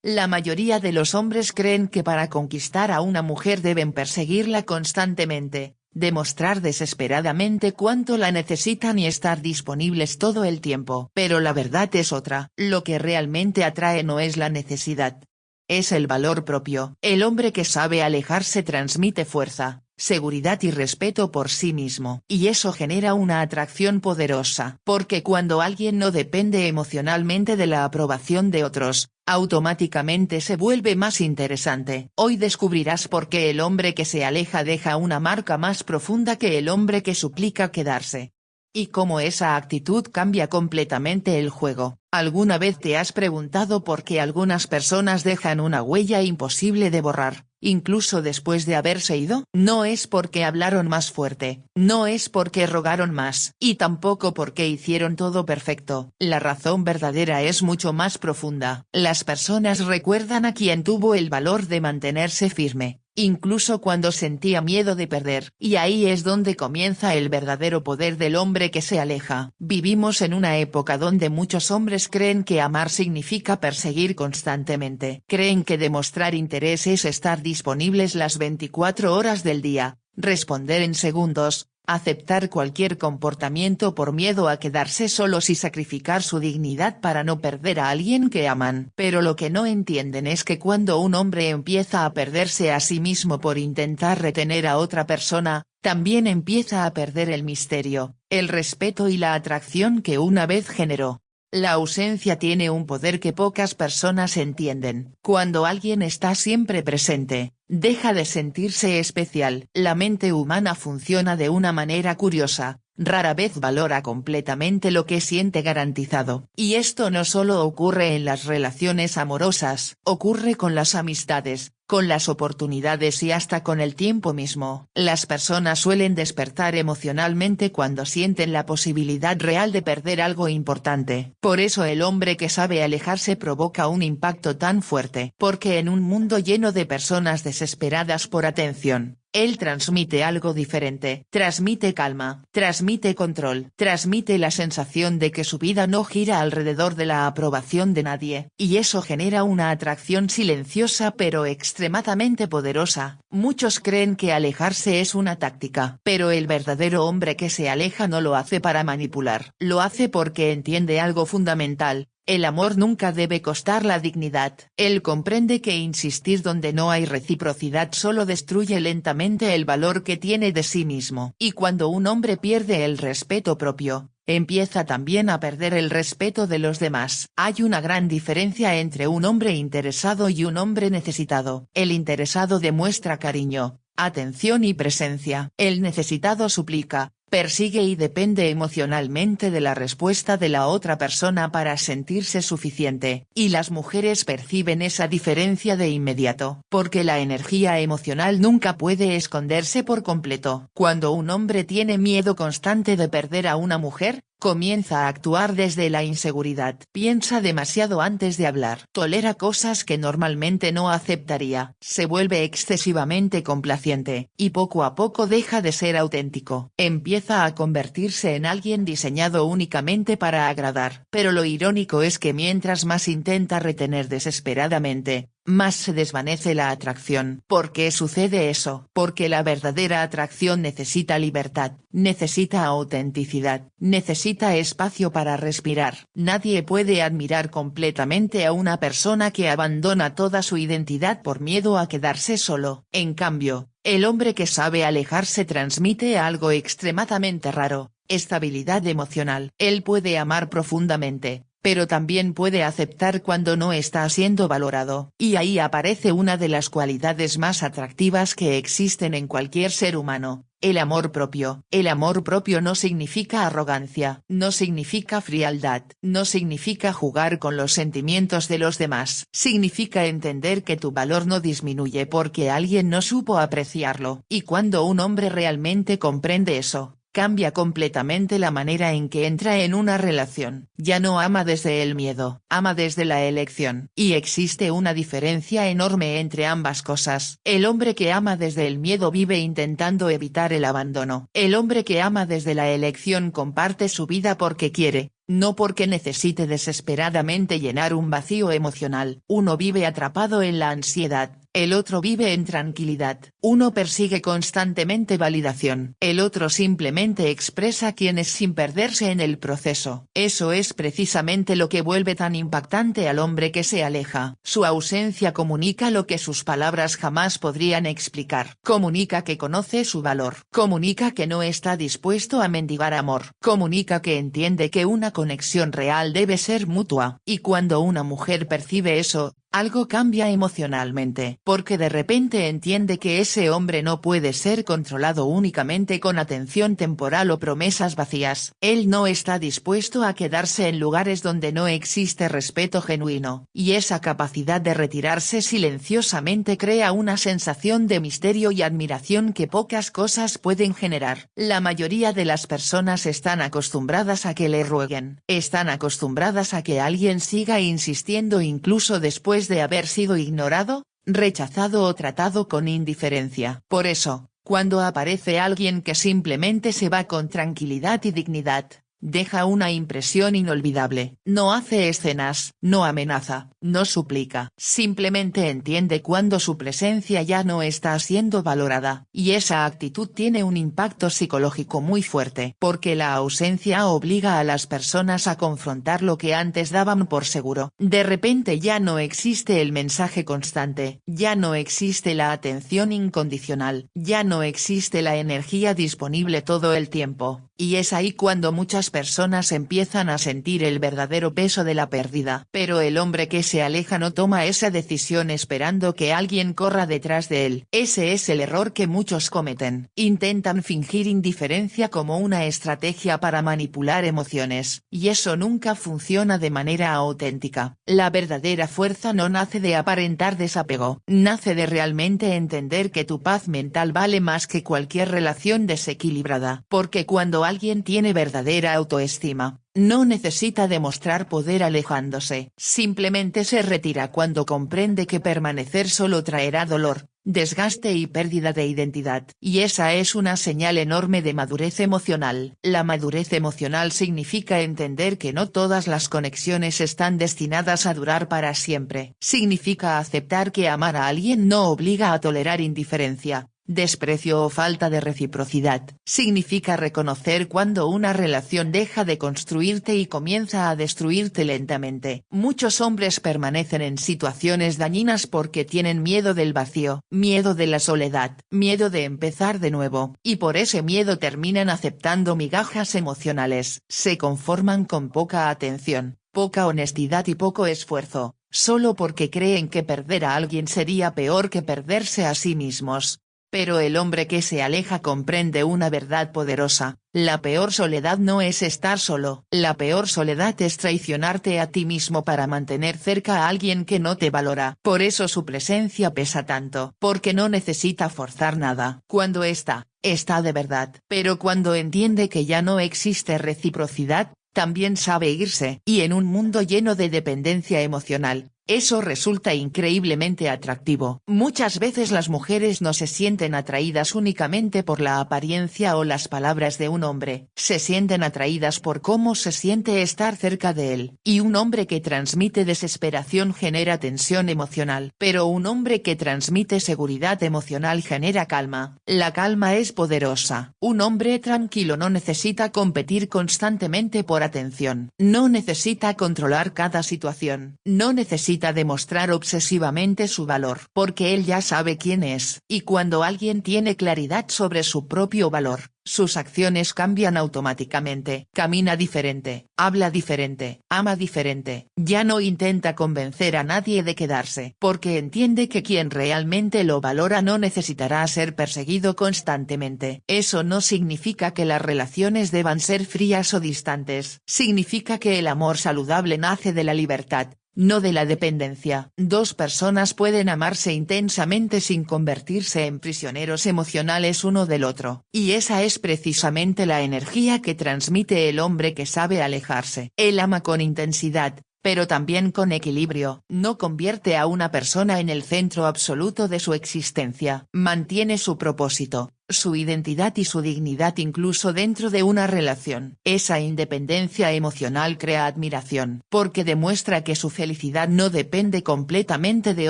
La mayoría de los hombres creen que para conquistar a una mujer deben perseguirla constantemente, demostrar desesperadamente cuánto la necesitan y estar disponibles todo el tiempo. Pero la verdad es otra. Lo que realmente atrae no es la necesidad. Es el valor propio. El hombre que sabe alejarse transmite fuerza, seguridad y respeto por sí mismo. Y eso genera una atracción poderosa. Porque cuando alguien no depende emocionalmente de la aprobación de otros, automáticamente se vuelve más interesante. Hoy descubrirás por qué el hombre que se aleja deja una marca más profunda que el hombre que suplica quedarse. Y cómo esa actitud cambia completamente el juego. ¿Alguna vez te has preguntado por qué algunas personas dejan una huella imposible de borrar, incluso después de haberse ido? No es porque hablaron más fuerte, no es porque rogaron más, y tampoco porque hicieron todo perfecto. La razón verdadera es mucho más profunda. Las personas recuerdan a quien tuvo el valor de mantenerse firme, incluso cuando sentía miedo de perder. Y ahí es donde comienza el verdadero poder del hombre que se aleja. Vivimos en una época donde muchos hombres creen que amar significa perseguir constantemente. Creen que demostrar interés es estar disponibles las 24 horas del día, responder en segundos, aceptar cualquier comportamiento por miedo a quedarse solos y sacrificar su dignidad para no perder a alguien que aman. Pero lo que no entienden es que cuando un hombre empieza a perderse a sí mismo por intentar retener a otra persona, también empieza a perder el misterio, el respeto y la atracción que una vez generó. La ausencia tiene un poder que pocas personas entienden. Cuando alguien está siempre presente, deja de sentirse especial. La mente humana funciona de una manera curiosa, rara vez valora completamente lo que siente garantizado. Y esto no solo ocurre en las relaciones amorosas, ocurre con las amistades, con las oportunidades y hasta con el tiempo mismo. Las personas suelen despertar emocionalmente cuando sienten la posibilidad real de perder algo importante. Por eso el hombre que sabe alejarse provoca un impacto tan fuerte. Porque en un mundo lleno de personas desesperadas por atención, él transmite algo diferente. Transmite calma, transmite control, transmite la sensación de que su vida no gira alrededor de la aprobación de nadie. Y eso genera una atracción silenciosa pero extremadamente poderosa. Muchos creen que alejarse es una táctica. Pero el verdadero hombre que se aleja no lo hace para manipular. Lo hace porque entiende algo fundamental. El amor nunca debe costar la dignidad. Él comprende que insistir donde no hay reciprocidad solo destruye lentamente el valor que tiene de sí mismo. Y cuando un hombre pierde el respeto propio, empieza también a perder el respeto de los demás. Hay una gran diferencia entre un hombre interesado y un hombre necesitado. El interesado demuestra cariño, atención y presencia. El necesitado suplica, persigue y depende emocionalmente de la respuesta de la otra persona para sentirse suficiente. Y las mujeres perciben esa diferencia de inmediato. Porque la energía emocional nunca puede esconderse por completo. Cuando un hombre tiene miedo constante de perder a una mujer, comienza a actuar desde la inseguridad. Piensa demasiado antes de hablar. Tolera cosas que normalmente no aceptaría. Se vuelve excesivamente complaciente. Y poco a poco deja de ser auténtico. Empieza a convertirse en alguien diseñado únicamente para agradar. Pero lo irónico es que mientras más intenta retener desesperadamente, más se desvanece la atracción. ¿Por qué sucede eso? Porque la verdadera atracción necesita libertad, necesita autenticidad, necesita espacio para respirar. Nadie puede admirar completamente a una persona que abandona toda su identidad por miedo a quedarse solo. En cambio, el hombre que sabe alejarse transmite algo extremadamente raro: estabilidad emocional. Él puede amar profundamente, pero también puede aceptar cuando no está siendo valorado. Y ahí aparece una de las cualidades más atractivas que existen en cualquier ser humano: el amor propio. El amor propio no significa arrogancia, no significa frialdad, no significa jugar con los sentimientos de los demás. Significa entender que tu valor no disminuye porque alguien no supo apreciarlo. Y cuando un hombre realmente comprende eso, cambia completamente la manera en que entra en una relación. Ya no ama desde el miedo, ama desde la elección. Y existe una diferencia enorme entre ambas cosas. El hombre que ama desde el miedo vive intentando evitar el abandono. El hombre que ama desde la elección comparte su vida porque quiere, no porque necesite desesperadamente llenar un vacío emocional. Uno vive atrapado en la ansiedad, el otro vive en tranquilidad. Uno persigue constantemente validación, el otro simplemente expresa quién es sin perderse en el proceso. Eso es precisamente lo que vuelve tan impactante al hombre que se aleja. Su ausencia comunica lo que sus palabras jamás podrían explicar. Comunica que conoce su valor. Comunica que no está dispuesto a mendigar amor. Comunica que entiende que una conexión real debe ser mutua. Y cuando una mujer percibe eso, algo cambia emocionalmente, porque de repente entiende que ese hombre no puede ser controlado únicamente con atención temporal o promesas vacías. Él no está dispuesto a quedarse en lugares donde no existe respeto genuino, y esa capacidad de retirarse silenciosamente crea una sensación de misterio y admiración que pocas cosas pueden generar. La mayoría de las personas están acostumbradas a que le rueguen, están acostumbradas a que alguien siga insistiendo incluso después de haber sido ignorado, rechazado o tratado con indiferencia. Por eso, cuando aparece alguien que simplemente se va con tranquilidad y dignidad, deja una impresión inolvidable. No hace escenas, no amenaza, no suplica, simplemente entiende cuando su presencia ya no está siendo valorada. Y esa actitud tiene un impacto psicológico muy fuerte, porque la ausencia obliga a las personas a confrontar lo que antes daban por seguro. De repente ya no existe el mensaje constante, ya no existe la atención incondicional, ya no existe la energía disponible todo el tiempo. Y es ahí cuando muchas personas empiezan a sentir el verdadero peso de la pérdida. Pero el hombre que se aleja no toma esa decisión esperando que alguien corra detrás de él. Ese es el error que muchos cometen. Intentan fingir indiferencia como una estrategia para manipular emociones, y eso nunca funciona de manera auténtica. La verdadera fuerza no nace de aparentar desapego, nace de realmente entender que tu paz mental vale más que cualquier relación desequilibrada. Porque cuando alguien tiene verdadera autoestima, no necesita demostrar poder alejándose, simplemente se retira cuando comprende que permanecer solo traerá dolor, desgaste y pérdida de identidad. Y esa es una señal enorme de madurez emocional. La madurez emocional significa entender que no todas las conexiones están destinadas a durar para siempre. Significa aceptar que amar a alguien no obliga a tolerar indiferencia, desprecio o falta de reciprocidad. Significa reconocer cuando una relación deja de construirte y comienza a destruirte lentamente. Muchos hombres permanecen en situaciones dañinas porque tienen miedo del vacío, miedo de la soledad, miedo de empezar de nuevo, y por ese miedo terminan aceptando migajas emocionales. Se conforman con poca atención, poca honestidad y poco esfuerzo, solo porque creen que perder a alguien sería peor que perderse a sí mismos. Pero el hombre que se aleja comprende una verdad poderosa: la peor soledad no es estar solo, la peor soledad es traicionarte a ti mismo para mantener cerca a alguien que no te valora. Por eso su presencia pesa tanto, porque no necesita forzar nada. Cuando está de verdad. Pero cuando entiende que ya no existe reciprocidad, también sabe irse. Y en un mundo lleno de dependencia emocional, eso resulta increíblemente atractivo. Muchas veces las mujeres no se sienten atraídas únicamente por la apariencia o las palabras de un hombre, se sienten atraídas por cómo se siente estar cerca de él. Y un hombre que transmite desesperación genera tensión emocional. Pero un hombre que transmite seguridad emocional genera calma. La calma es poderosa. Un hombre tranquilo no necesita competir constantemente por atención. No necesita controlar cada situación. No necesita demostrar obsesivamente su valor, porque él ya sabe quién es. Y cuando alguien tiene claridad sobre su propio valor, sus acciones cambian automáticamente. Camina diferente, habla diferente, ama diferente, ya no intenta convencer a nadie de quedarse, porque entiende que quien realmente lo valora no necesitará ser perseguido constantemente. Eso no significa que las relaciones deban ser frías o distantes. Significa que el amor saludable nace de la libertad, no de la dependencia. Dos personas pueden amarse intensamente sin convertirse en prisioneros emocionales uno del otro. Y esa es precisamente la energía que transmite el hombre que sabe alejarse. Él ama con intensidad, pero también con equilibrio. No convierte a una persona en el centro absoluto de su existencia. Mantiene su propósito, su identidad y su dignidad incluso dentro de una relación. Esa independencia emocional crea admiración, porque demuestra que su felicidad no depende completamente de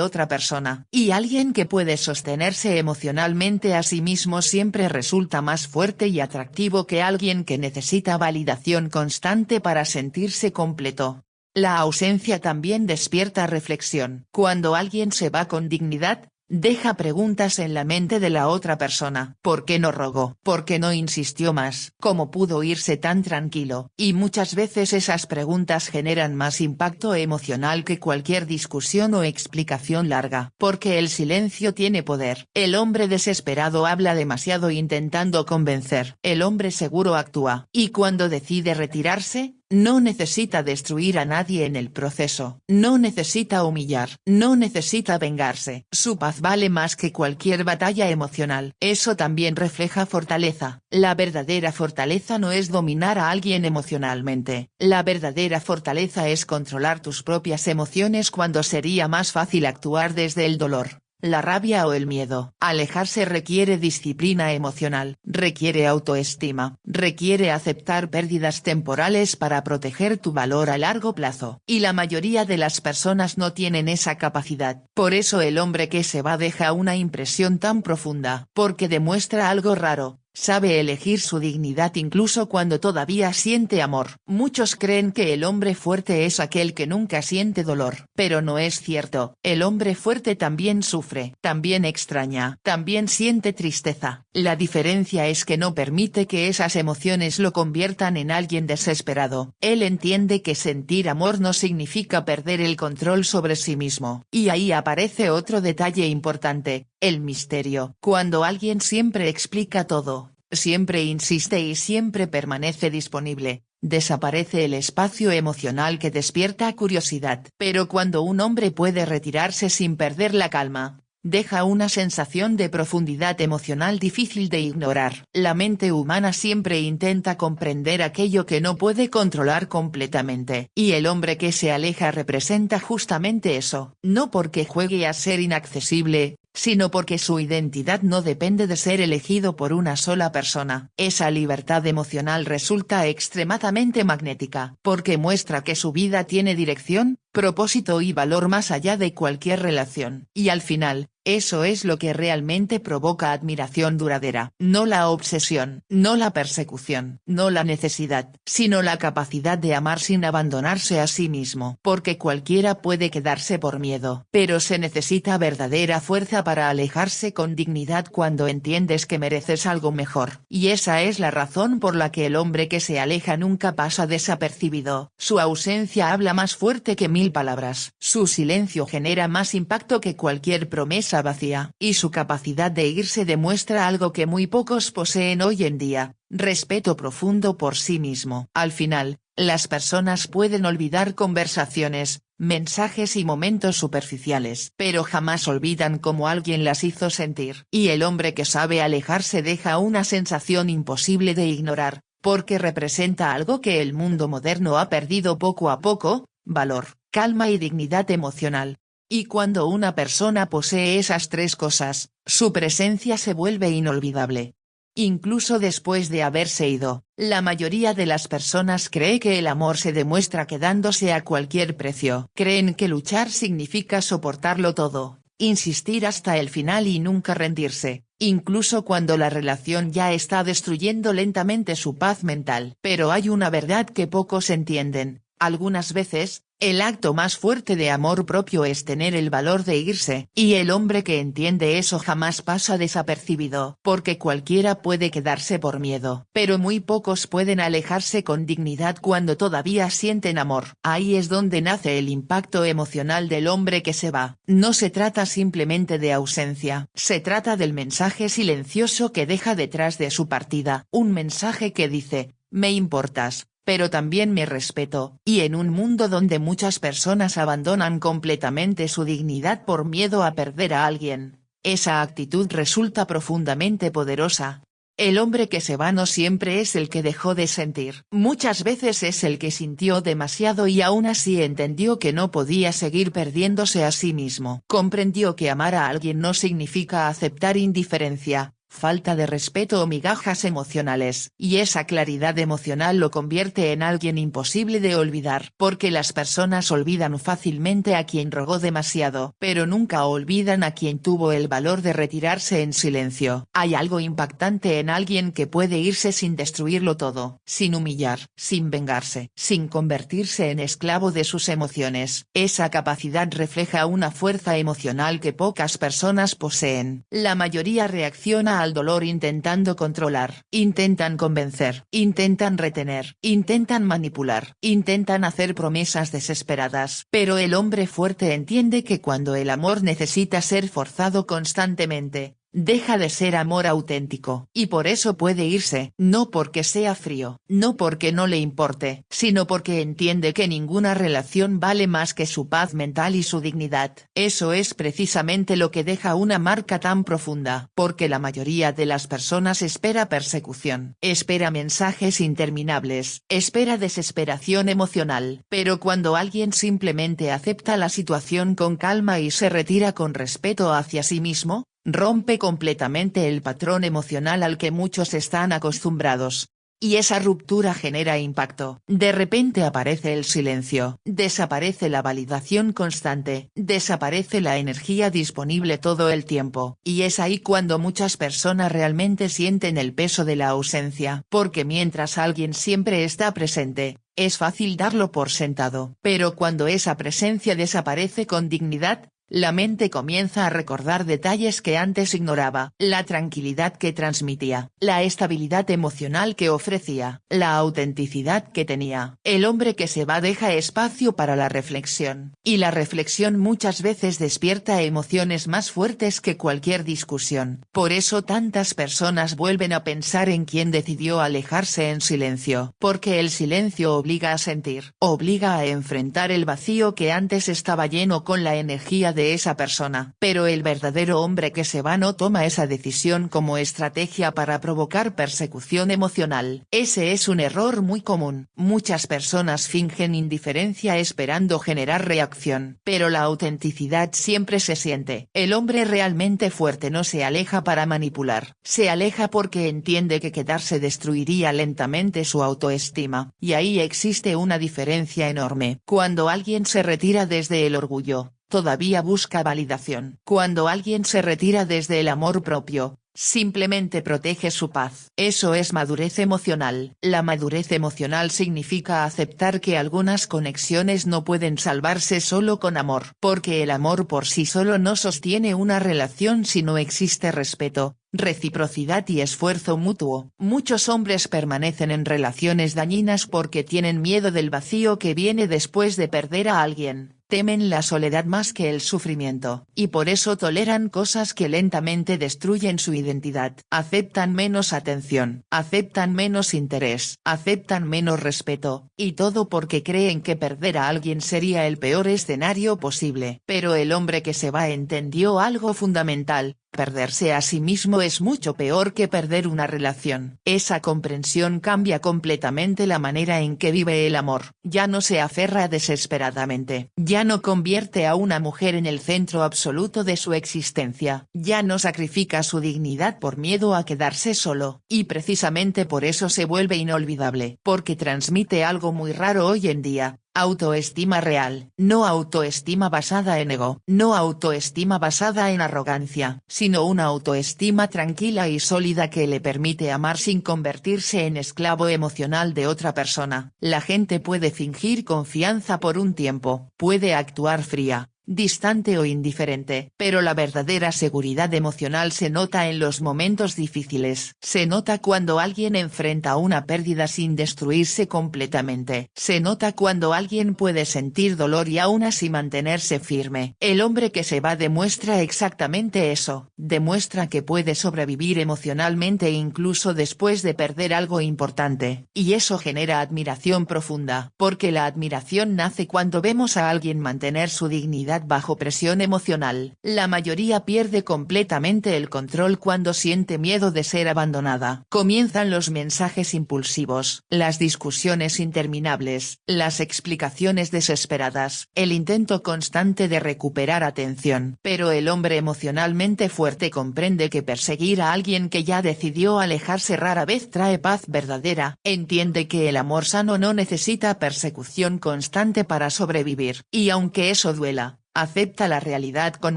otra persona. Y alguien que puede sostenerse emocionalmente a sí mismo siempre resulta más fuerte y atractivo que alguien que necesita validación constante para sentirse completo. La ausencia también despierta reflexión. Cuando alguien se va con dignidad, deja preguntas en la mente de la otra persona. ¿Por qué no rogó? ¿Por qué no insistió más? ¿Cómo pudo irse tan tranquilo? Y muchas veces esas preguntas generan más impacto emocional que cualquier discusión o explicación larga. Porque el silencio tiene poder. El hombre desesperado habla demasiado intentando convencer. El hombre seguro actúa. Y cuando decide retirarse, no necesita destruir a nadie en el proceso, no necesita humillar, no necesita vengarse. Su paz vale más que cualquier batalla emocional. Eso también refleja fortaleza. La verdadera fortaleza no es dominar a alguien emocionalmente. La verdadera fortaleza es controlar tus propias emociones cuando sería más fácil actuar desde el dolor, la rabia o el miedo. Alejarse requiere disciplina emocional, requiere autoestima, requiere aceptar pérdidas temporales para proteger tu valor a largo plazo. Y la mayoría de las personas no tienen esa capacidad. Por eso el hombre que se va deja una impresión tan profunda, porque demuestra algo raro. Sabe elegir su dignidad incluso cuando todavía siente amor. Muchos creen que el hombre fuerte es aquel que nunca siente dolor. Pero no es cierto. El hombre fuerte también sufre, también extraña, también siente tristeza. La diferencia es que no permite que esas emociones lo conviertan en alguien desesperado. Él entiende que sentir amor no significa perder el control sobre sí mismo. Y ahí aparece otro detalle importante, el misterio. Cuando alguien siempre explica todo, siempre insiste y siempre permanece disponible, desaparece el espacio emocional que despierta curiosidad. Pero cuando un hombre puede retirarse sin perder la calma, deja una sensación de profundidad emocional difícil de ignorar. La mente humana siempre intenta comprender aquello que no puede controlar completamente. Y el hombre que se aleja representa justamente eso. No porque juegue a ser inaccesible, sino porque su identidad no depende de ser elegido por una sola persona. Esa libertad emocional resulta extremadamente magnética, porque muestra que su vida tiene dirección, propósito y valor más allá de cualquier relación. Y al final, eso es lo que realmente provoca admiración duradera. No la obsesión, no la persecución, no la necesidad, sino la capacidad de amar sin abandonarse a sí mismo. Porque cualquiera puede quedarse por miedo, pero se necesita verdadera fuerza para alejarse con dignidad cuando entiendes que mereces algo mejor. Y esa es la razón por la que el hombre que se aleja nunca pasa desapercibido. Su ausencia habla más fuerte que 1000 palabras. Su silencio genera más impacto que cualquier promesa vacía. Y su capacidad de irse demuestra algo que muy pocos poseen hoy en día: respeto profundo por sí mismo. Al final, las personas pueden olvidar conversaciones, mensajes y momentos superficiales, pero jamás olvidan cómo alguien las hizo sentir. Y el hombre que sabe alejarse deja una sensación imposible de ignorar, porque representa algo que el mundo moderno ha perdido poco a poco: valor, calma y dignidad emocional. Y cuando una persona posee esas tres cosas, su presencia se vuelve inolvidable. Incluso después de haberse ido, la mayoría de las personas cree que el amor se demuestra quedándose a cualquier precio. Creen que luchar significa soportarlo todo, insistir hasta el final y nunca rendirse, incluso cuando la relación ya está destruyendo lentamente su paz mental. Pero hay una verdad que pocos entienden: algunas veces, el acto más fuerte de amor propio es tener el valor de irse. Y el hombre que entiende eso jamás pasa desapercibido. Porque cualquiera puede quedarse por miedo, pero muy pocos pueden alejarse con dignidad cuando todavía sienten amor. Ahí es donde nace el impacto emocional del hombre que se va. No se trata simplemente de ausencia, se trata del mensaje silencioso que deja detrás de su partida. Un mensaje que dice: me importas, pero también me respeto. Y en un mundo donde muchas personas abandonan completamente su dignidad por miedo a perder a alguien, esa actitud resulta profundamente poderosa. El hombre que se va no siempre es el que dejó de sentir. Muchas veces es el que sintió demasiado y aún así entendió que no podía seguir perdiéndose a sí mismo. Comprendió que amar a alguien no significa aceptar indiferencia, falta de respeto o migajas emocionales, y esa claridad emocional lo convierte en alguien imposible de olvidar. Porque las personas olvidan fácilmente a quien rogó demasiado, pero nunca olvidan a quien tuvo el valor de retirarse en silencio. Hay algo impactante en alguien que puede irse sin destruirlo todo, sin humillar, sin vengarse, sin convertirse en esclavo de sus emociones. Esa capacidad refleja una fuerza emocional que pocas personas poseen. La mayoría reacciona al dolor intentando controlar, intentan convencer, intentan retener, intentan manipular, intentan hacer promesas desesperadas. Pero el hombre fuerte entiende que cuando el amor necesita ser forzado constantemente, deja de ser amor auténtico. Y por eso puede irse, no porque sea frío, no porque no le importe, sino porque entiende que ninguna relación vale más que su paz mental y su dignidad. Eso es precisamente lo que deja una marca tan profunda. Porque la mayoría de las personas espera persecución, espera mensajes interminables, espera desesperación emocional. Pero cuando alguien simplemente acepta la situación con calma y se retira con respeto hacia sí mismo, rompe completamente el patrón emocional al que muchos están acostumbrados. Y esa ruptura genera impacto. De repente aparece el silencio, desaparece la validación constante, desaparece la energía disponible todo el tiempo. Y es ahí cuando muchas personas realmente sienten el peso de la ausencia. Porque mientras alguien siempre está presente, es fácil darlo por sentado. Pero cuando esa presencia desaparece con dignidad, la mente comienza a recordar detalles que antes ignoraba: la tranquilidad que transmitía, la estabilidad emocional que ofrecía, la autenticidad que tenía. El hombre que se va deja espacio para la reflexión, y la reflexión muchas veces despierta emociones más fuertes que cualquier discusión. Por eso tantas personas vuelven a pensar en quién decidió alejarse en silencio, porque el silencio obliga a sentir, obliga a enfrentar el vacío que antes estaba lleno con la energía de esa persona. Pero el verdadero hombre que se va no toma esa decisión como estrategia para provocar persecución emocional. Ese es un error muy común. Muchas personas fingen indiferencia esperando generar reacción. Pero la autenticidad siempre se siente. El hombre realmente fuerte no se aleja para manipular. Se aleja porque entiende que quedarse destruiría lentamente su autoestima. Y ahí existe una diferencia enorme. Cuando alguien se retira desde el orgullo, todavía busca validación. Cuando alguien se retira desde el amor propio, simplemente protege su paz. Eso es madurez emocional. La madurez emocional significa aceptar que algunas conexiones no pueden salvarse solo con amor. Porque el amor por sí solo no sostiene una relación si no existe respeto, reciprocidad y esfuerzo mutuo. Muchos hombres permanecen en relaciones dañinas porque tienen miedo del vacío que viene después de perder a alguien. Temen la soledad más que el sufrimiento, y por eso toleran cosas que lentamente destruyen su identidad. Aceptan menos atención, aceptan menos interés, aceptan menos respeto, y todo porque creen que perder a alguien sería el peor escenario posible. Pero el hombre que se va entendió algo fundamental: perderse a sí mismo es mucho peor que perder una relación. Esa comprensión cambia completamente la manera en que vive el amor. Ya no se aferra desesperadamente. Ya no convierte a una mujer en el centro absoluto de su existencia. Ya no sacrifica su dignidad por miedo a quedarse solo. Y precisamente por eso se vuelve inolvidable. Porque transmite algo muy raro hoy en día: autoestima real. No autoestima basada en ego, no autoestima basada en arrogancia, sino una autoestima tranquila y sólida que le permite amar sin convertirse en esclavo emocional de otra persona. La gente puede fingir confianza por un tiempo, puede actuar fría, distante o indiferente, pero la verdadera seguridad emocional se nota en los momentos difíciles. Se nota cuando alguien enfrenta una pérdida sin destruirse completamente. Se nota cuando alguien puede sentir dolor y aún así mantenerse firme. El hombre que se va demuestra exactamente eso. Demuestra que puede sobrevivir emocionalmente incluso después de perder algo importante. Y eso genera admiración profunda. Porque la admiración nace cuando vemos a alguien mantener su dignidad ansiedad bajo presión emocional. La mayoría pierde completamente el control cuando siente miedo de ser abandonada. Comienzan los mensajes impulsivos, las discusiones interminables, las explicaciones desesperadas, el intento constante de recuperar atención. Pero el hombre emocionalmente fuerte comprende que perseguir a alguien que ya decidió alejarse rara vez trae paz verdadera. Entiende que el amor sano no necesita persecución constante para sobrevivir. Y aunque eso duela, acepta la realidad con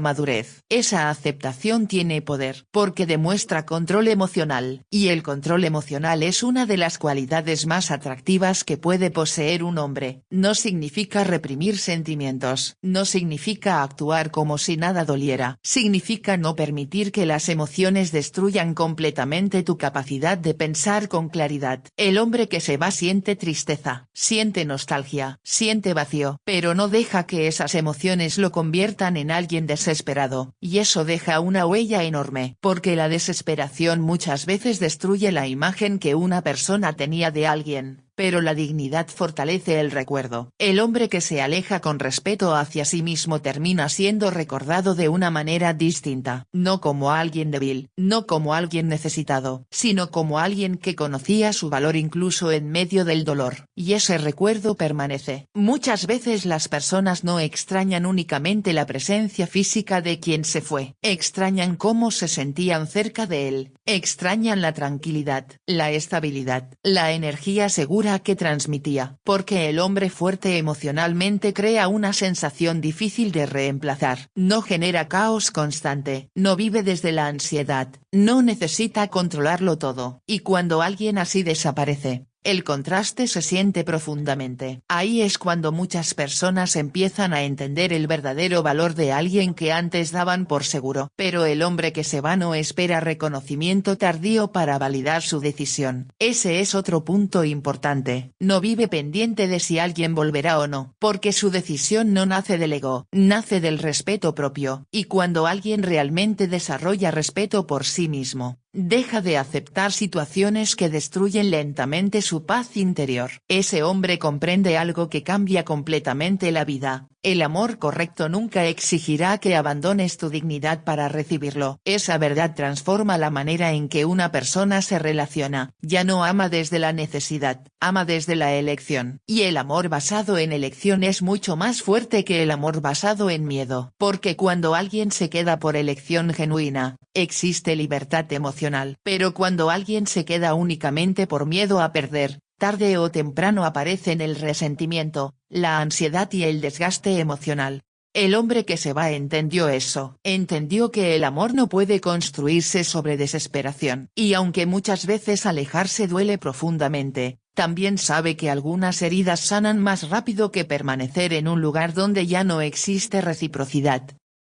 madurez. Esa aceptación tiene poder porque demuestra control emocional, y el control emocional es una de las cualidades más atractivas que puede poseer un hombre. No significa reprimir sentimientos, no significa actuar como si nada doliera, significa no permitir que las emociones destruyan completamente tu capacidad de pensar con claridad. El hombre que se va siente tristeza, siente nostalgia, siente vacío, pero no deja que esas emociones lo conviertan en alguien desesperado, y eso deja una huella enorme, porque la desesperación muchas veces destruye la imagen que una persona tenía de alguien, pero la dignidad fortalece el recuerdo. El hombre que se aleja con respeto hacia sí mismo termina siendo recordado de una manera distinta, no como alguien débil, no como alguien necesitado, sino como alguien que conocía su valor incluso en medio del dolor, y ese recuerdo permanece. Muchas veces las personas no extrañan únicamente la presencia física de quien se fue, extrañan cómo se sentían cerca de él, extrañan la tranquilidad, la estabilidad, la energía segura que transmitía, porque el hombre fuerte emocionalmente crea una sensación difícil de reemplazar. No genera caos constante, no vive desde la ansiedad, no necesita controlarlo todo, y cuando alguien así desaparece, el contraste se siente profundamente. Ahí es cuando muchas personas empiezan a entender el verdadero valor de alguien que antes daban por seguro. Pero el hombre que se va no espera reconocimiento tardío para validar su decisión. Ese es otro punto importante. No vive pendiente de si alguien volverá o no, porque su decisión no nace del ego, nace del respeto propio. Y cuando alguien realmente desarrolla respeto por sí mismo, deja de aceptar situaciones que destruyen lentamente su paz interior. Ese hombre comprende algo que cambia completamente la vida. El amor correcto nunca exigirá que abandones tu dignidad para recibirlo. Esa verdad transforma la manera en que una persona se relaciona. Ya no ama desde la necesidad, ama desde la elección. Y el amor basado en elección es mucho más fuerte que el amor basado en miedo. Porque cuando alguien se queda por elección genuina, existe libertad emocional. Pero cuando alguien se queda únicamente por miedo a perder, tarde o temprano aparecen el resentimiento, la ansiedad y el desgaste emocional. El hombre que se va entendió eso, entendió que el amor no puede construirse sobre desesperación. Y aunque muchas veces alejarse duele profundamente, también sabe que algunas heridas sanan más rápido que permanecer en un lugar donde ya no existe reciprocidad.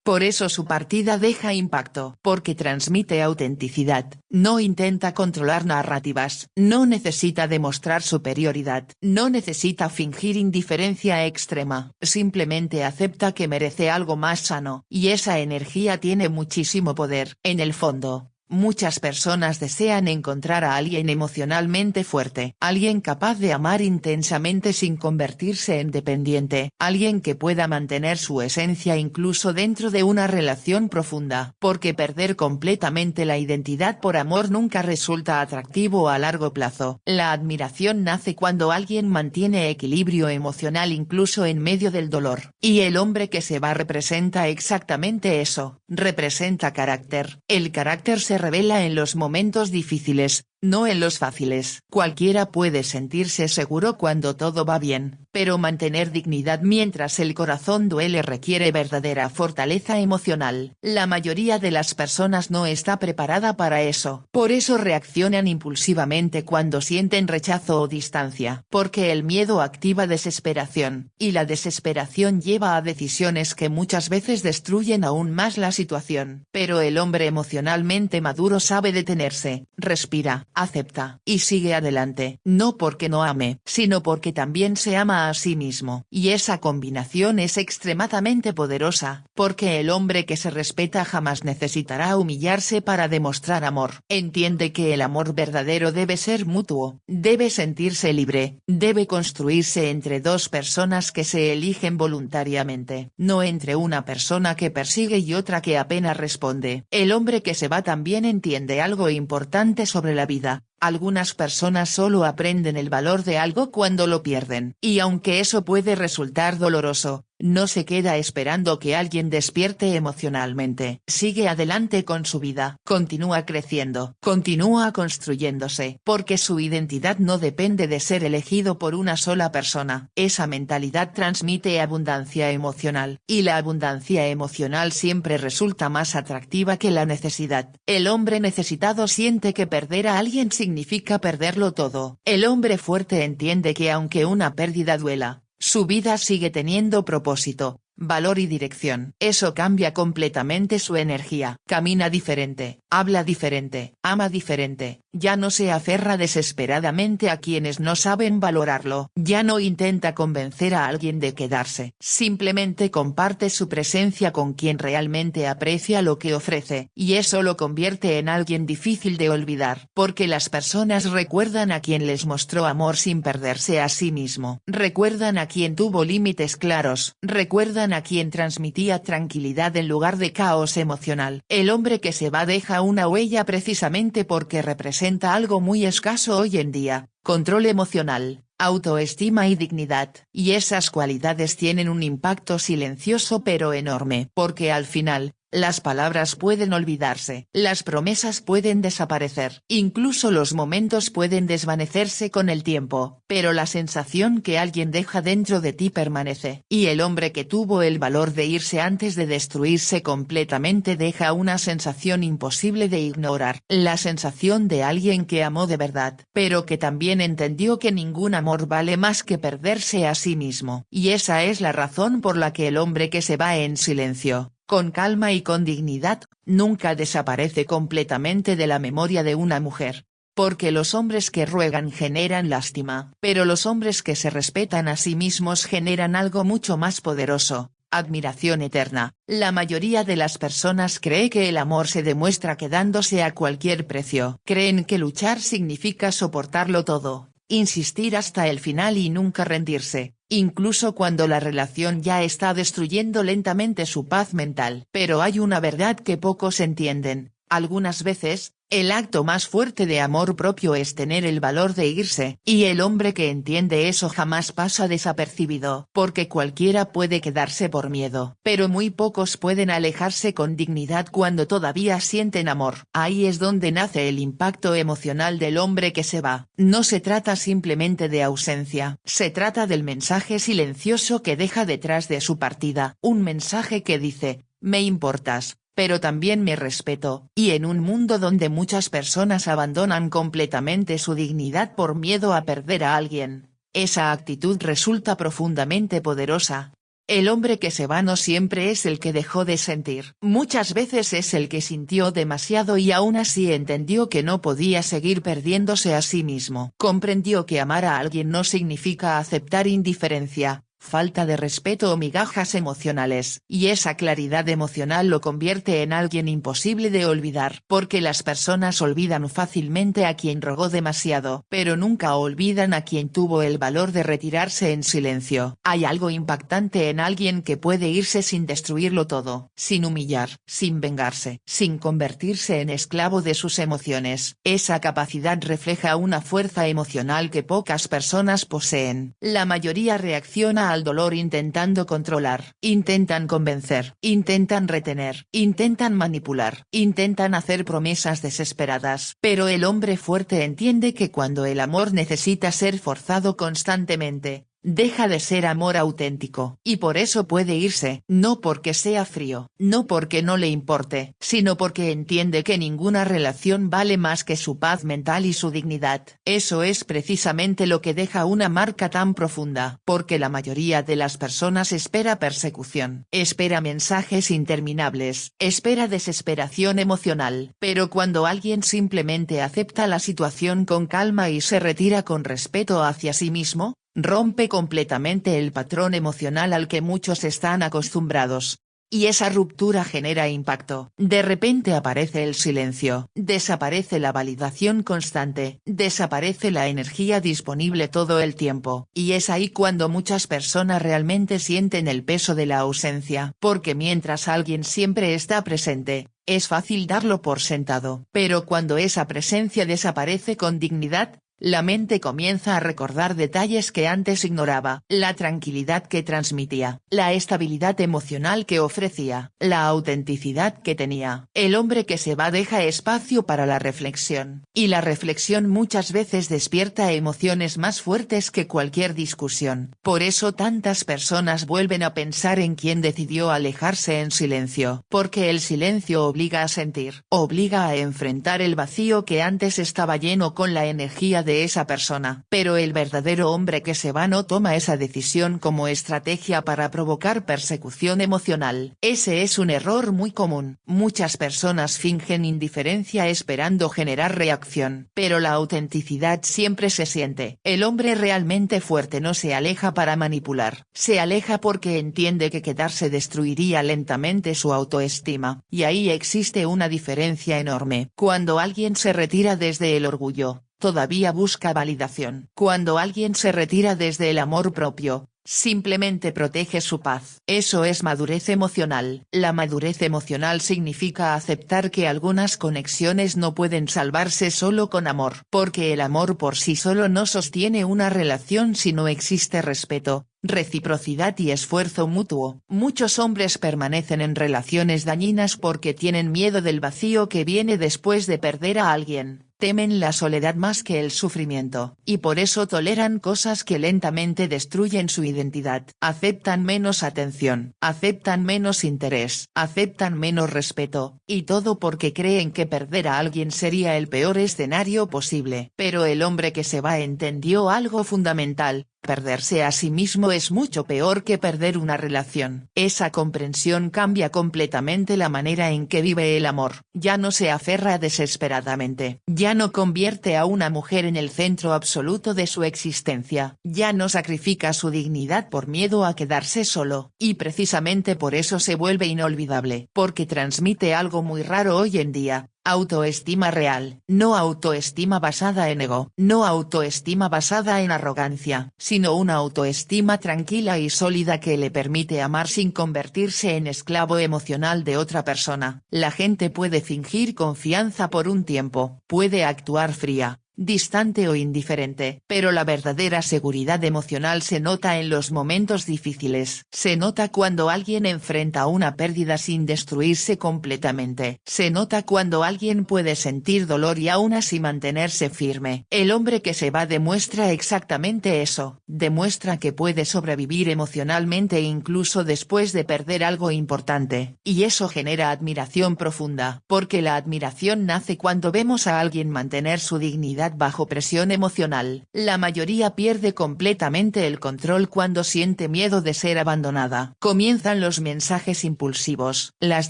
Por eso su partida deja impacto, porque transmite autenticidad, no intenta controlar narrativas, no necesita demostrar superioridad, no necesita fingir indiferencia extrema, simplemente acepta que merece algo más sano, y esa energía tiene muchísimo poder. En el fondo, muchas personas desean encontrar a alguien emocionalmente fuerte, alguien capaz de amar intensamente sin convertirse en dependiente, alguien que pueda mantener su esencia incluso dentro de una relación profunda, porque perder completamente la identidad por amor nunca resulta atractivo a largo plazo. La admiración nace cuando alguien mantiene equilibrio emocional incluso en medio del dolor, y el hombre que se va representa exactamente eso, representa carácter. El carácter se revela en los momentos difíciles, no en los fáciles. Cualquiera puede sentirse seguro cuando todo va bien, pero mantener dignidad mientras el corazón duele requiere verdadera fortaleza emocional. La mayoría de las personas no está preparada para eso. Por eso reaccionan impulsivamente cuando sienten rechazo o distancia, porque el miedo activa desesperación, y la desesperación lleva a decisiones que muchas veces destruyen aún más la situación. Pero el hombre emocionalmente maduro sabe detenerse, respira, acepta y sigue adelante. No porque no ame, sino porque también se ama a sí mismo. Y esa combinación es extremadamente poderosa, porque el hombre que se respeta jamás necesitará humillarse para demostrar amor. Entiende que el amor verdadero debe ser mutuo, debe sentirse libre, debe construirse entre dos personas que se eligen voluntariamente, no entre una persona que persigue y otra que apenas responde. El hombre que se va también entiende algo importante sobre la vida. Algunas personas solo aprenden el valor de algo cuando lo pierden. Y aunque eso puede resultar doloroso, no se queda esperando que alguien despierte emocionalmente. Sigue adelante con su vida. Continúa creciendo. Continúa construyéndose. Porque su identidad no depende de ser elegido por una sola persona. Esa mentalidad transmite abundancia emocional. Y la abundancia emocional siempre resulta más atractiva que la necesidad. El hombre necesitado siente que perder a alguien significa perderlo todo. El hombre fuerte entiende que aunque una pérdida duela, su vida sigue teniendo propósito, valor y dirección. Eso cambia completamente su energía. Camina diferente, habla diferente, ama diferente, ya no se aferra desesperadamente a quienes no saben valorarlo. Ya no intenta convencer a alguien de quedarse. Simplemente comparte su presencia con quien realmente aprecia lo que ofrece. Y eso lo convierte en alguien difícil de olvidar. Porque las personas recuerdan a quien les mostró amor sin perderse a sí mismo. Recuerdan a quien tuvo límites claros. Recuerdan a quien transmitía tranquilidad en lugar de caos emocional. El hombre que se va deja una huella precisamente porque representa algo muy escaso hoy en día: control emocional, autoestima y dignidad. Y esas cualidades tienen un impacto silencioso pero enorme. Porque al final, las palabras pueden olvidarse, las promesas pueden desaparecer, incluso los momentos pueden desvanecerse con el tiempo, pero la sensación que alguien deja dentro de ti permanece. Y el hombre que tuvo el valor de irse antes de destruirse completamente deja una sensación imposible de ignorar. La sensación de alguien que amó de verdad, pero que también entendió que ningún amor vale más que perderse a sí mismo. Y esa es la razón por la que el hombre que se va en silencio, con calma y con dignidad, nunca desaparece completamente de la memoria de una mujer. Porque los hombres que ruegan generan lástima, pero los hombres que se respetan a sí mismos generan algo mucho más poderoso: admiración eterna. La mayoría de las personas cree que el amor se demuestra quedándose a cualquier precio. Creen que luchar significa soportarlo todo, insistir hasta el final y nunca rendirse, incluso cuando la relación ya está destruyendo lentamente su paz mental. Pero hay una verdad que pocos entienden: algunas veces, el acto más fuerte de amor propio es tener el valor de irse. Y el hombre que entiende eso jamás pasa desapercibido. Porque cualquiera puede quedarse por miedo, pero muy pocos pueden alejarse con dignidad cuando todavía sienten amor. Ahí es donde nace el impacto emocional del hombre que se va. No se trata simplemente de ausencia, se trata del mensaje silencioso que deja detrás de su partida. Un mensaje que dice: me importas, pero también me respeto. Y en un mundo donde muchas personas abandonan completamente su dignidad por miedo a perder a alguien, esa actitud resulta profundamente poderosa. El hombre que se va no siempre es el que dejó de sentir. Muchas veces es el que sintió demasiado y aún así entendió que no podía seguir perdiéndose a sí mismo. Comprendió que amar a alguien no significa aceptar indiferencia, falta de respeto o migajas emocionales. Y esa claridad emocional lo convierte en alguien imposible de olvidar. Porque las personas olvidan fácilmente a quien rogó demasiado, pero nunca olvidan a quien tuvo el valor de retirarse en silencio. Hay algo impactante en alguien que puede irse sin destruirlo todo, sin humillar, sin vengarse, sin convertirse en esclavo de sus emociones. Esa capacidad refleja una fuerza emocional que pocas personas poseen. La mayoría reacciona al dolor intentando controlar, intentan convencer, intentan retener, intentan manipular, intentan hacer promesas desesperadas. Pero el hombre fuerte entiende que cuando el amor necesita ser forzado constantemente, deja de ser amor auténtico. Y por eso puede irse, no porque sea frío, no porque no le importe, sino porque entiende que ninguna relación vale más que su paz mental y su dignidad. Eso es precisamente lo que deja una marca tan profunda, porque la mayoría de las personas espera persecución, espera mensajes interminables, espera desesperación emocional. Pero cuando alguien simplemente acepta la situación con calma y se retira con respeto hacia sí mismo, rompe completamente el patrón emocional al que muchos están acostumbrados. Y esa ruptura genera impacto. De repente aparece el silencio, desaparece la validación constante, desaparece la energía disponible todo el tiempo. Y es ahí cuando muchas personas realmente sienten el peso de la ausencia. Porque mientras alguien siempre está presente, es fácil darlo por sentado. Pero cuando esa presencia desaparece con dignidad, la mente comienza a recordar detalles que antes ignoraba, la tranquilidad que transmitía, la estabilidad emocional que ofrecía, la autenticidad que tenía. El hombre que se va deja espacio para la reflexión, y la reflexión muchas veces despierta emociones más fuertes que cualquier discusión. Por eso tantas personas vuelven a pensar en quién decidió alejarse en silencio, porque el silencio obliga a sentir, obliga a enfrentar el vacío que antes estaba lleno con la energía de esa persona. Pero el verdadero hombre que se va no toma esa decisión como estrategia para provocar persecución emocional. Ese es un error muy común. Muchas personas fingen indiferencia esperando generar reacción. Pero la autenticidad siempre se siente. El hombre realmente fuerte no se aleja para manipular. Se aleja porque entiende que quedarse destruiría lentamente su autoestima. Y ahí existe una diferencia enorme. Cuando alguien se retira desde el orgullo, todavía busca validación. Cuando alguien se retira desde el amor propio, simplemente protege su paz. Eso es madurez emocional. La madurez emocional significa aceptar que algunas conexiones no pueden salvarse solo con amor. Porque el amor por sí solo no sostiene una relación si no existe respeto, reciprocidad y esfuerzo mutuo. Muchos hombres permanecen en relaciones dañinas porque tienen miedo del vacío que viene después de perder a alguien. Temen la soledad más que el sufrimiento, y por eso toleran cosas que lentamente destruyen su identidad. Aceptan menos atención, aceptan menos interés, aceptan menos respeto, y todo porque creen que perder a alguien sería el peor escenario posible. Pero el hombre que se va entendió algo fundamental. Perderse a sí mismo es mucho peor que perder una relación. Esa comprensión cambia completamente la manera en que vive el amor. Ya no se aferra desesperadamente. Ya no convierte a una mujer en el centro absoluto de su existencia. Ya no sacrifica su dignidad por miedo a quedarse solo. Y precisamente por eso se vuelve inolvidable. Porque transmite algo muy raro hoy en día. Autoestima real, no autoestima basada en ego, no autoestima basada en arrogancia, sino una autoestima tranquila y sólida que le permite amar sin convertirse en esclavo emocional de otra persona. La gente puede fingir confianza por un tiempo, puede actuar fría, distante o indiferente, pero la verdadera seguridad emocional se nota en los momentos difíciles. Se nota cuando alguien enfrenta una pérdida sin destruirse completamente. Se nota cuando alguien puede sentir dolor y aún así mantenerse firme. El hombre que se va demuestra exactamente eso. Demuestra que puede sobrevivir emocionalmente incluso después de perder algo importante. Y eso genera admiración profunda, porque la admiración nace cuando vemos a alguien mantener su dignidad bajo presión emocional. La mayoría pierde completamente el control cuando siente miedo de ser abandonada. Comienzan los mensajes impulsivos, las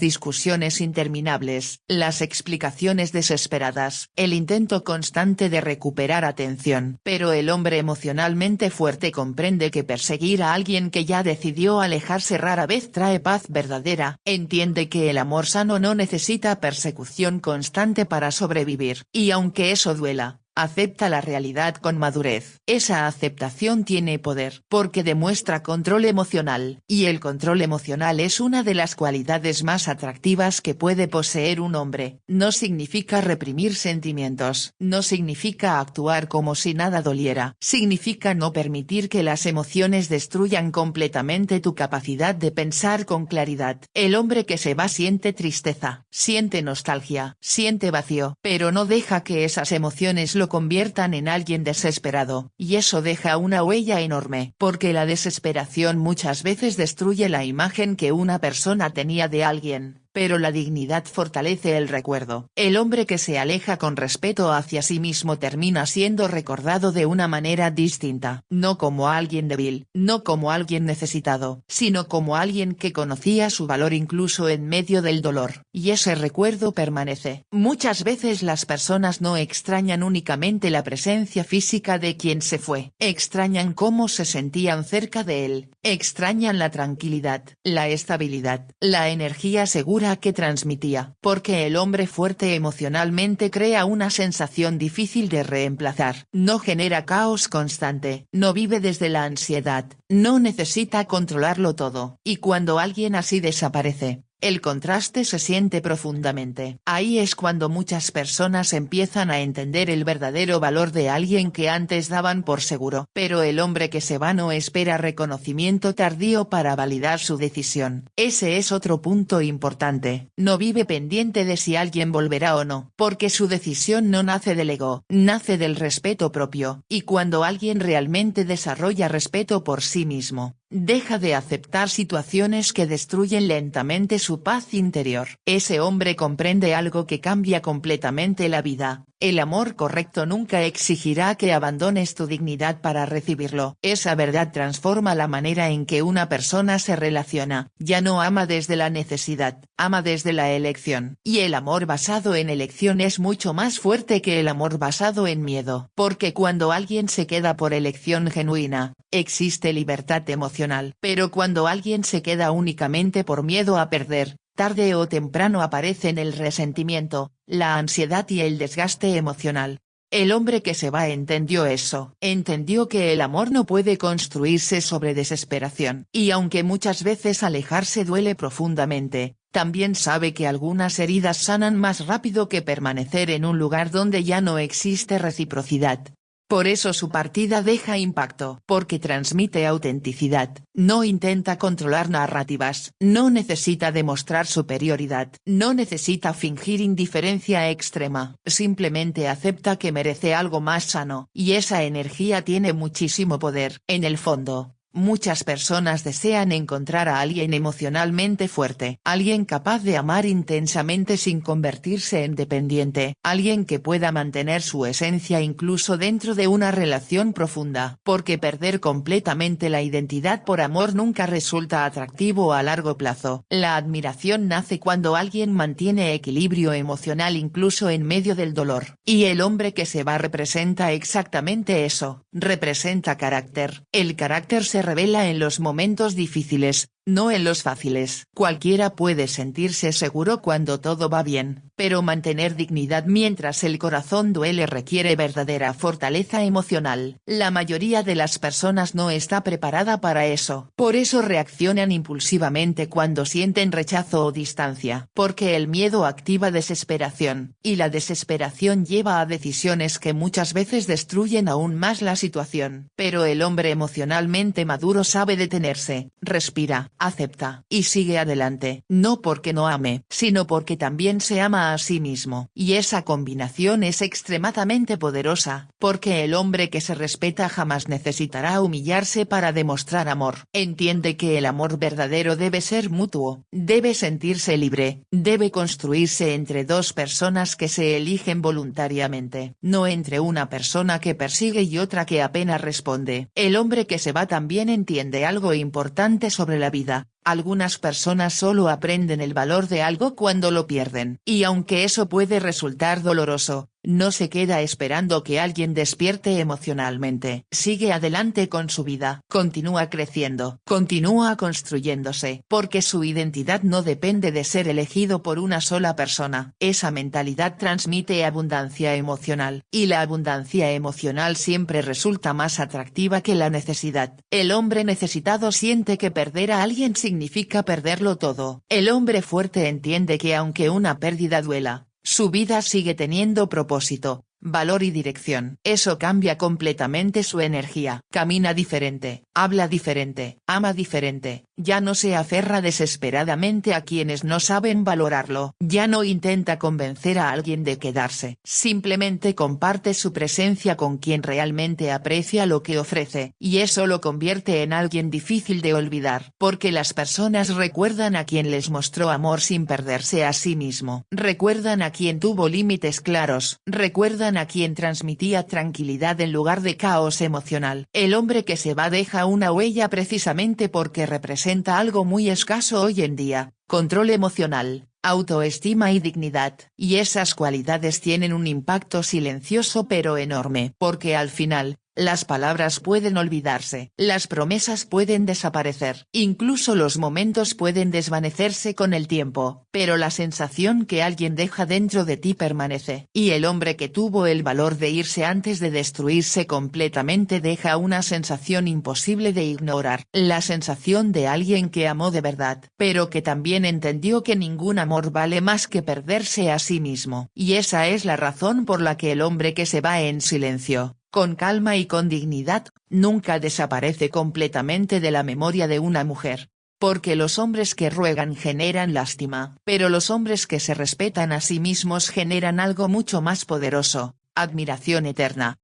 discusiones interminables, las explicaciones desesperadas, el intento constante de recuperar atención. Pero el hombre emocionalmente fuerte comprende que perseguir a alguien que ya decidió alejarse rara vez trae paz verdadera. Entiende que el amor sano no necesita persecución constante para sobrevivir. Y aunque eso duela, acepta la realidad con madurez. Esa aceptación tiene poder, porque demuestra control emocional, y el control emocional es una de las cualidades más atractivas que puede poseer un hombre. No significa reprimir sentimientos, no significa actuar como si nada doliera, significa no permitir que las emociones destruyan completamente tu capacidad de pensar con claridad. El hombre que se va siente tristeza, siente nostalgia, siente vacío, pero no deja que esas emociones lo lo conviertan en alguien desesperado, y eso deja una huella enorme, porque la desesperación muchas veces destruye la imagen que una persona tenía de alguien, pero la dignidad fortalece el recuerdo. El hombre que se aleja con respeto hacia sí mismo termina siendo recordado de una manera distinta, no como alguien débil, no como alguien necesitado, sino como alguien que conocía su valor incluso en medio del dolor, y ese recuerdo permanece. Muchas veces las personas no extrañan únicamente la presencia física de quien se fue, extrañan cómo se sentían cerca de él, extrañan la tranquilidad, la estabilidad, la energía segura que transmitía, porque el hombre fuerte emocionalmente crea una sensación difícil de reemplazar. No genera caos constante, no vive desde la ansiedad, no necesita controlarlo todo, y cuando alguien así desaparece, el contraste se siente profundamente. Ahí es cuando muchas personas empiezan a entender el verdadero valor de alguien que antes daban por seguro. Pero el hombre que se va no espera reconocimiento tardío para validar su decisión. Ese es otro punto importante. No vive pendiente de si alguien volverá o no, porque su decisión no nace del ego, nace del respeto propio. Y cuando alguien realmente desarrolla respeto por sí mismo, deja de aceptar situaciones que destruyen lentamente su paz interior. Ese hombre comprende algo que cambia completamente la vida. El amor correcto nunca exigirá que abandones tu dignidad para recibirlo. Esa verdad transforma la manera en que una persona se relaciona. Ya no ama desde la necesidad, ama desde la elección. Y el amor basado en elección es mucho más fuerte que el amor basado en miedo. Porque cuando alguien se queda por elección genuina, existe libertad emocional. Pero cuando alguien se queda únicamente por miedo a perder, tarde o temprano aparecen el resentimiento, la ansiedad y el desgaste emocional. El hombre que se va entendió eso, entendió que el amor no puede construirse sobre desesperación. Y aunque muchas veces alejarse duele profundamente, también sabe que algunas heridas sanan más rápido que permanecer en un lugar donde ya no existe reciprocidad. Por eso su partida deja impacto, porque transmite autenticidad, no intenta controlar narrativas, no necesita demostrar superioridad, no necesita fingir indiferencia extrema, simplemente acepta que merece algo más sano, y esa energía tiene muchísimo poder. En el fondo, muchas personas desean encontrar a alguien emocionalmente fuerte, alguien capaz de amar intensamente sin convertirse en dependiente, alguien que pueda mantener su esencia incluso dentro de una relación profunda, porque perder completamente la identidad por amor nunca resulta atractivo a largo plazo. La admiración nace cuando alguien mantiene equilibrio emocional incluso en medio del dolor, y el hombre que se va representa exactamente eso, representa carácter. El carácter se revela en los momentos difíciles, no en los fáciles. Cualquiera puede sentirse seguro cuando todo va bien, pero mantener dignidad mientras el corazón duele requiere verdadera fortaleza emocional. La mayoría de las personas no está preparada para eso. Por eso reaccionan impulsivamente cuando sienten rechazo o distancia, porque el miedo activa desesperación, y la desesperación lleva a decisiones que muchas veces destruyen aún más la situación. Pero el hombre emocionalmente maduro sabe detenerse, respira, acepta, y sigue adelante, no porque no ame, sino porque también se ama a sí mismo. Y esa combinación es extremadamente poderosa, porque el hombre que se respeta jamás necesitará humillarse para demostrar amor. Entiende que el amor verdadero debe ser mutuo, debe sentirse libre, debe construirse entre dos personas que se eligen voluntariamente, no entre una persona que persigue y otra que apenas responde. El hombre que se va también entiende algo importante sobre la vida. Algunas personas solo aprenden el valor de algo cuando lo pierden. Y aunque eso puede resultar doloroso, no se queda esperando que alguien despierte emocionalmente. Sigue adelante con su vida. Continúa creciendo. Continúa construyéndose. Porque su identidad no depende de ser elegido por una sola persona. Esa mentalidad transmite abundancia emocional. Y la abundancia emocional siempre resulta más atractiva que la necesidad. El hombre necesitado siente que perder a alguien significa perderlo todo. El hombre fuerte entiende que aunque una pérdida duela, su vida sigue teniendo propósito, valor y dirección. Eso cambia completamente su energía. Camina diferente, habla diferente, ama diferente, Ya no se aferra desesperadamente a quienes no saben valorarlo. Ya no intenta convencer a alguien de quedarse. Simplemente comparte su presencia con quien realmente aprecia lo que ofrece. Y eso lo convierte en alguien difícil de olvidar. Porque las personas recuerdan a quien les mostró amor sin perderse a sí mismo. Recuerdan a quien tuvo límites claros. Recuerdan a quien transmitía tranquilidad en lugar de caos emocional. El hombre que se va deja una huella precisamente porque representa algo muy escaso hoy en día: control emocional, autoestima y dignidad. Y esas cualidades tienen un impacto silencioso pero enorme. Porque al final, las palabras pueden olvidarse, las promesas pueden desaparecer, incluso los momentos pueden desvanecerse con el tiempo, pero la sensación que alguien deja dentro de ti permanece. Y el hombre que tuvo el valor de irse antes de destruirse completamente deja una sensación imposible de ignorar. La sensación de alguien que amó de verdad, pero que también entendió que ningún amor vale más que perderse a sí mismo. Y esa es la razón por la que el hombre que se va en silencio, con calma y con dignidad, nunca desaparece completamente de la memoria de una mujer. Porque los hombres que ruegan generan lástima, pero los hombres que se respetan a sí mismos generan algo mucho más poderoso: admiración eterna.